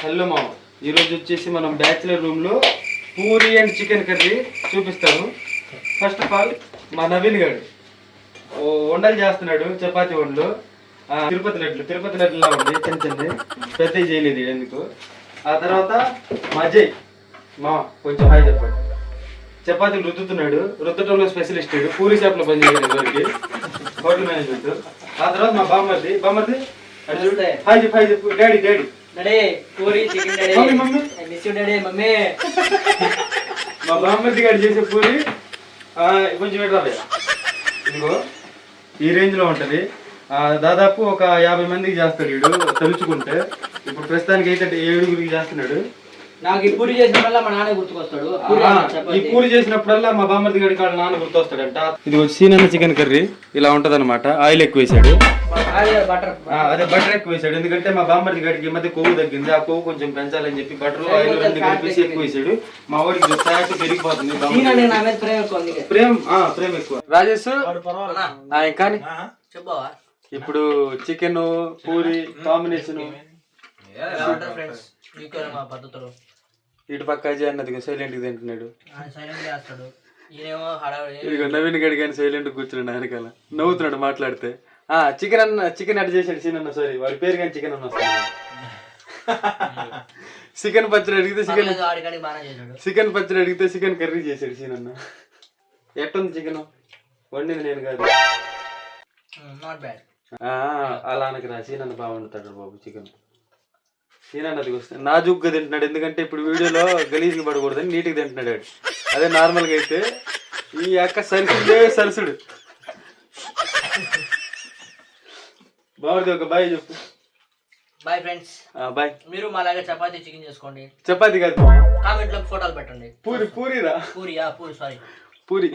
Hello మామ, ఈరోజు వచ్చేసి మనం బ్యాచిలర్ రూమ్లో పూరి అండ్ చికెన్ కర్రీ చూపిస్తాను. ఫస్ట్ ఆఫ్ ఆల్ మా నవీన్ గారు వంటలు చేస్తున్నాడు, చపాతీ వంటలు. తిరుపతి లడ్డులా ఉంది, చిన్న చిన్న పెద్దవి చేయలేదు ఎందుకు. ఆ తర్వాత మా అజయ్ మా కొంచెం హాయ్ చెప్పండి. చపాతీలు రుద్దుతున్నాడు, రుద్దటంలో స్పెషలిస్ట్, పూరి షాప్లో పనిచేయలేదు వరకు, హోటల్ మేనేజ్మెంట్. ఆ తర్వాత మా బామ్మర్ది హాయ్ చెప్పు, హాయ్ చెప్పు. Daddy puri chicken mummy. మా బామ్మర్ది గారు చేసే పూరి కొంచెం పెట్టాలి. ఇదిగో ఈ రేంజ్ లో ఉంటది. దాదాపు ఒక 50 మందికి చేస్తాడు వీడు తలుచుకుంటే. ఇప్పుడు ప్రస్తుతానికి అయితే 7గురికి చేస్తున్నాడు. నాకు ఈ పూరి చేసినప్పుడల్లా మా నాన్న గుర్తుకొస్తాడు. ఈ పూరి చేసినప్పుడల్లా మా బామ్మర్ది గడి కాళ్ళ నాన్న గుర్తొస్తాడంట. ఇది సీనన్న చికెన్ కర్రీ ఇలా ఉంటది అనమాట. ఆయిల్ ఎక్కువ వేసాడు, అదే బటర్ ఎక్కువ వేసాడు. ఎందుకంటే మా బామ్మర్ది గడికి మధ్య కొవ్వు తగ్గింది, ఆ కొవ్వు కొంచెం పెంచాలని చెప్పి బటర్ ఆయిల్ రెండు కలిపేసి ఎక్కువ వేసాడు. మా వాడికి ఫ్యాట్ పెరిగిపోతుంది. ప్రేమ ఎక్కువ. రాజేష్ కానీ ఇప్పుడు చికెన్ పూరి కాంబినేషన్ ఇటు పక్క అజయ్ అన్నది సైలెంట్ గా తింటున్నాడు. ఇదిగో నవీన్ గడి కానీ సైలెంట్ కూర్చున్నాడు వెనకాల, నవ్వుతున్నాడు మాట్లాడితే. చికెన్ అడ్ చేసాడు సీనన్న. సారీ వాడి పేరు కానీ చికెన్ అన్న వస్తున్నాడు. చికెన్ పచ్చడి అడిగితే చికెన్ పచ్చడి అడిగితే చికెన్ కర్రీ చేసాడు సీనన్న. ఎట్టుంది చికెన్? వండింది నేను కాదు. అలా అనకు రా, సీనన్న బాగా వండుతాడు బాబు చికెన్. సీనన్నది వస్తుంది నాజుగ్గా తింటున్నాడు. ఎందుకంటే ఇప్పుడు వీడియోలో గలీజ్గా పడకూడదని నీట్గా తింటున్నాడు. అదే నార్మల్గా అయితే ఈ అక్క సరసుడు. బాగుంది. ఒక బాయ్ చెప్పు. Bye friends. బాయ్. మీరు మాలాగా చపాతీ చికెన్ చేసుకోండి. చపాతీ కాదు, కామెంట్ లో ఫోటోలు పెట్టండి. పూరి సారీ పూరి